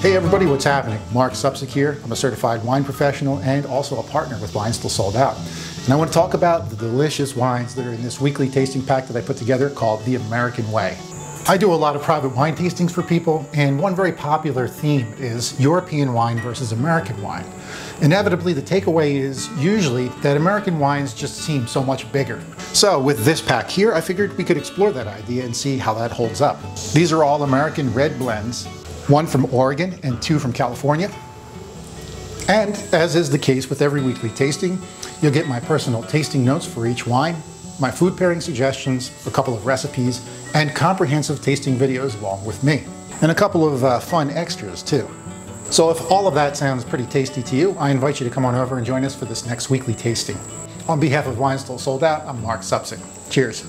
Hey everybody, what's happening? Marc Supsic here. I'm a certified wine professional and also a partner with Wine Still Sold Out. And I want to talk about the delicious wines that are in this weekly tasting pack that I put together called The American Way. I do a lot of private wine tastings for people, and one very popular theme is European wine versus American wine. Inevitably, the takeaway is usually that American wines just seem so much bigger. So with this pack here, I figured we could explore that idea and see how that holds up. These are all American red blends, one from Oregon and two from California. And as is the case with every weekly tasting, you'll get my personal tasting notes for each wine, my food pairing suggestions, a couple of recipes, and comprehensive tasting videos along with me. And a couple of fun extras too. So if all of that sounds pretty tasty to you, I invite you to come on over and join us for this next weekly tasting. On behalf of Wine Still Sold Out, I'm Marc Supsic. Cheers.